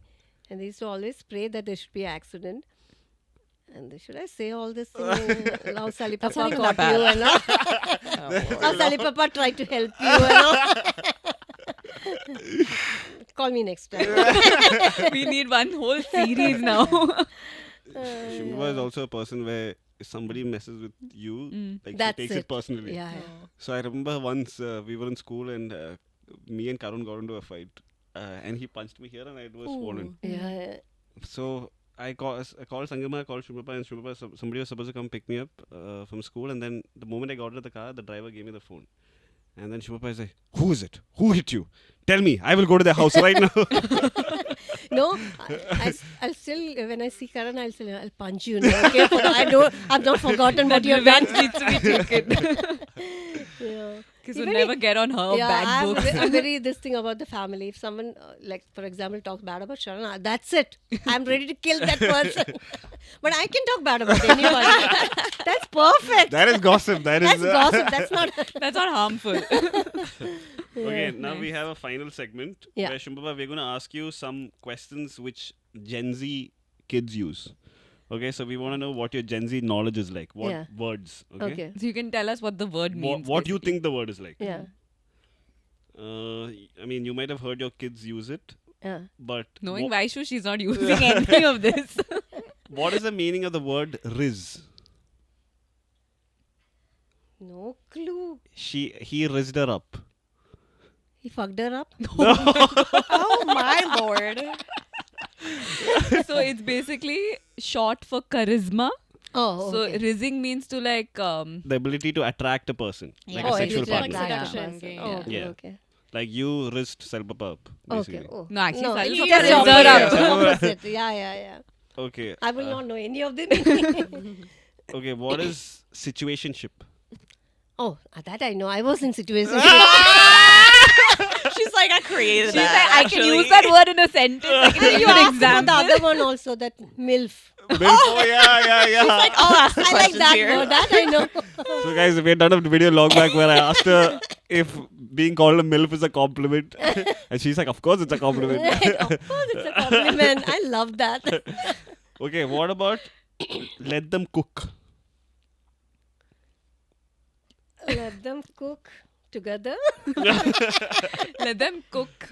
and they used to always pray that there should be an accident. And should I say all this thing? How Sally That's Papa not even got that you bad. and all? Oh, Lord. How Sally Papa tried to help you and all? Call me next time. We need one whole series now. Shimbaba is also a person where if somebody messes with you, like That's she takes it it. personally. Yeah. So I remember once we were in school and me and Karun got into a fight. And he punched me here and it was swollen. Yeah. So I called Sangama, I called Shumapa, and Shumapa, somebody was supposed to come pick me up from school. And then the moment I got out of the car, the driver gave me the phone. And then Shumapa is like, who is it? Who hit you? Tell me. I will go to their house right now. No, I'll still, when I see Karan, I'll punch you. Now, okay? I've not forgotten what you have done. Revenge needs to be taken. Yeah. Because we'll Even never get on her bad I'm, books. I'm very this thing about the family. If someone, like for example, talks bad about Sharan, that's it. I'm ready to kill that person. But I can talk bad about anybody. That's perfect. That is gossip. That's gossip. That's not. That's not harmful. Okay, now we have a final segment Yeah. where Shumbaba, we're going to ask you some questions which Gen Z kids use. Okay, so we want to know what your Gen Z knowledge is like. What Yeah. words? Okay. Okay. So you can tell us what the word means. What you basically. think the word is like. Yeah. I mean, you might have heard your kids use it, but Knowing Vaishu, she's not using any of this. what is the meaning of the word riz? No clue. He rizzed her up. He fucked her up. Oh my lord. So it's basically short for charisma. Oh, So okay. rizzing means to like The ability to attract a person, like Oh, a sexual it's like partner. seduction that. game. Oh, okay, Yeah. okay. Like you rizzed Selbapa up, basically. Okay. Oh. No, actually, No, Salil it's Papa just rizzed opposite. her up. Opposite. Yeah. Okay. I will not know any of them. Okay, what is situationship? Oh, that I know. I was in situation. She's like, I created She's that. like, I can use that word in a sentence. I can give you you an asked for the example. other one also, that MILF. Oh, yeah. Like, I'll ask the I like questions that here. word. That I know. So guys, we had done a video long back where I asked her if being called a MILF is a compliment. And she's like, of course it's a compliment. Of course, it's a compliment. I love that. Okay, what about let them cook? Let them cook together. Let them cook.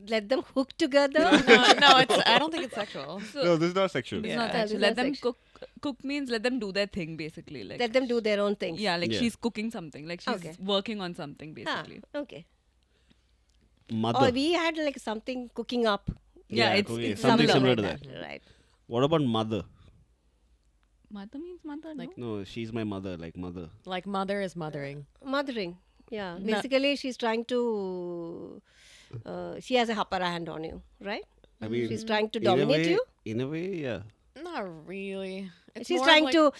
Let them hook together. No, it's. I don't think it's sexual. No, this is not sexual. It's Yeah. not This actually. is Let not them sexual. cook. Cook means let them do their thing, basically. Like Let them do their own things. yeah, like Yeah. she's cooking something. Like she's Okay. working on something, Ah, basically. okay. Mother. Or we had like something cooking up. Yeah, it's cooking. it's something similar. similar to that. Right. What about mother? Mother means mother, Like- no? No, she's my mother, like mother. Like mother is mothering. Mothering. Yeah. No. Basically, she's trying to. She has a upper hand on you, right? I mean, She's trying to in a dominate way- you. In a way, yeah. Not really. It's She's more trying like, to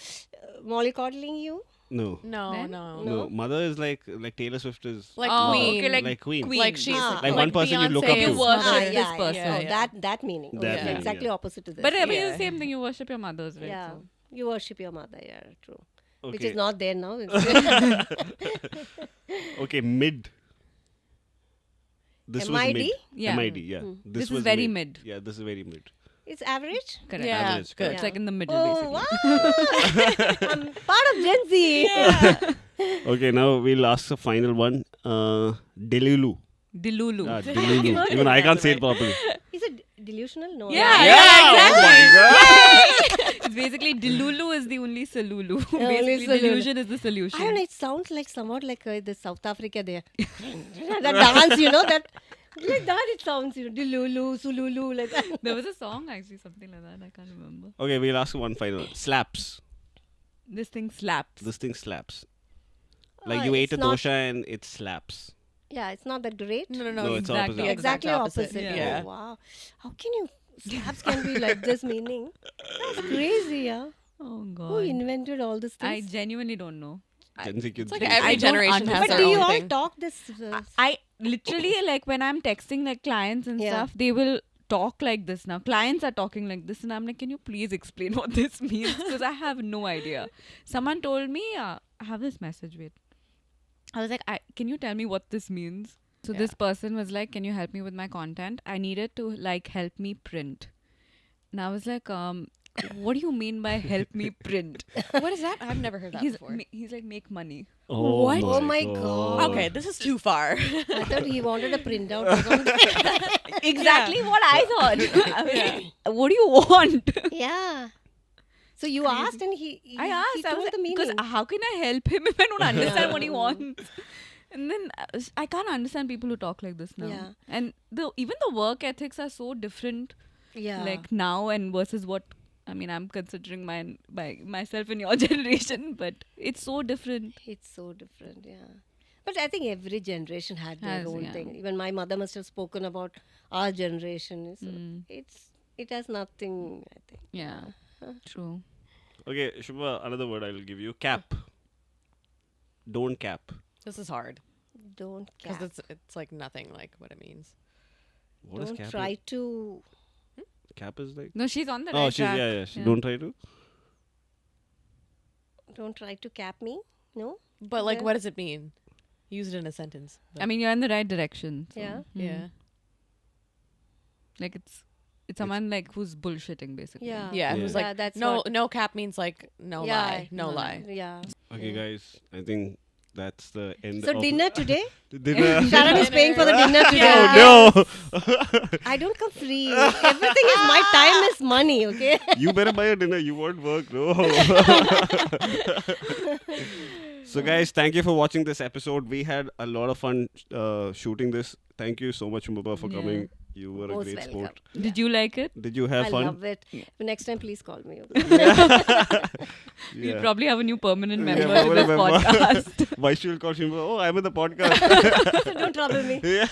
mollycoddling you. No. No, Then? no, No, mother is like Taylor Swift is. Like Oh, queen. okay, like queen. Like she's Ah. Like one person you look up Beyonce's to. You worship mother. this yeah, person. Yeah. Yeah, Oh, yeah. that meaning. That Okay, meaning, exactly yeah. opposite to this. But I mean, Yeah. the same thing. You worship your mothers, right? yeah, So. you worship your mother. Yeah, true. Which Okay. is not there now. It's Okay, mid. This was MID? mid. Yeah. MID, yeah. This is was very mid. Yeah, this is very mid. it's average. Correct. Yeah, Average, good. It's like in the middle, Oh basically. wow! I'm part of Gen Z. Okay, now we'll ask the final one. Delulu. Dilulu. Delulu. Even I can't say it properly. Is it delusional? No. Yeah, Oh my god. It's basically Dilulu is the only Salulu. Only Basically, Salulu. delusion is the I don't solution. know. It sounds like somewhat like the South Africa there. That dance, that like that. It sounds, Dilulu, Sululu, like that. There was a song actually, something like that. I can't remember. Okay, we'll ask one final. Slaps. This thing slaps. This thing slaps. Like Oh, you ate it's a not- dosha and it slaps. Yeah, it's not that great. No, No, it's exactly. opposite. Yeah, Exactly opposite. Yeah. Oh, wow. How can you? Slaps can be like this meaning. That's crazy, yeah. Oh Who god. invented all these I things? genuinely don't know. Gen Z kids. It's like do. every I don't generation has understand. But their do you own all thing. talk this? I literally like when I'm texting like clients and Yeah. stuff, they will talk like this now. Clients are talking like this, and I'm like, can you please explain what this means? Because I have no idea. Someone told me, I have this message. Wait, I was like, can you tell me what this means? So this person was like, can you help me with my content? I needed to like help me print. And I was like, what do you mean by help me print? What is that? I've never heard that He's before. he's like, make money. Oh, What? Oh my God. Okay, this is too far. I thought he wanted a printout or something. Exactly what I thought. I was like, what do you want? Yeah. So you asked and he I asked. he I told was the like, because meaning. how can I help him if I don't understand what he wants? And then I can't understand people who talk like this now. Yeah. And even the work ethics are so different, Yeah. like now and versus what I'm considering myself in your generation, but it's so different. It's so different, yeah. But I think every generation had their Has, own yeah. thing. Even my mother must have spoken about our generation. So Mm. it has nothing, I think. Yeah, true. Okay, Shubha, another word I'll give you. Cap. Don't cap. This is hard Don't because cap. it's like nothing like what it means. What is Don't cap? try to. Cap is like. No, she's on the Oh, right she's track. yeah. Don't try to. Don't try to cap me. No. But like, Yeah. what does it mean? Use it in a sentence. I mean, you're in the right direction. So, Yeah. Yeah. Like it's someone like who's bullshitting basically. Yeah. Yeah. Yeah. Who's Yeah, like that's no what- no cap means like no Yeah, lie, no no lie. Yeah. Okay, Yeah. guys. I think that's the end So of dinner today? dinner. Sharan is paying for the dinner today. Oh no! I don't come free. Everything is my time is money, okay? You better buy a dinner. You won't work, no. So, guys, thank you for watching this episode. We had a lot of fun shooting this. Thank you so much, Mubba, for Yeah. coming. You were a Most great welcome. sport. Did you like it? Did you have I fun? love it. Next time, please call me. We'll probably have a new permanent Yeah, member in this permanent member. podcast. Why should you call Shimba? Oh, I'm in the podcast. So don't trouble me. Yeah.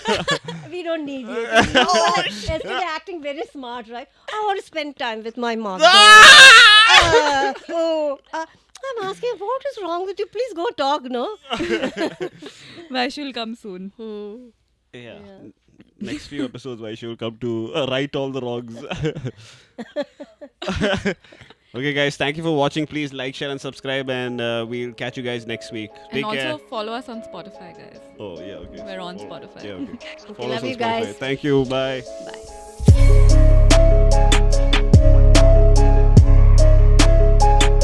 We don't need you. Yesterday acting very smart, right? I want to spend time with my mother. I'm asking, what is wrong with you? Please go talk, no? Vaishul will come soon. Yeah. Next few episodes, why she will come to right all the wrongs. Okay, guys, thank you for watching. Please like, share, and subscribe, and we'll catch you guys next week. And Take care. also follow us on Spotify, guys. Oh, yeah, okay. We're on Oh, Spotify. Yeah, okay. Okay, Follow us love on you guys. Spotify. Thank you. Bye.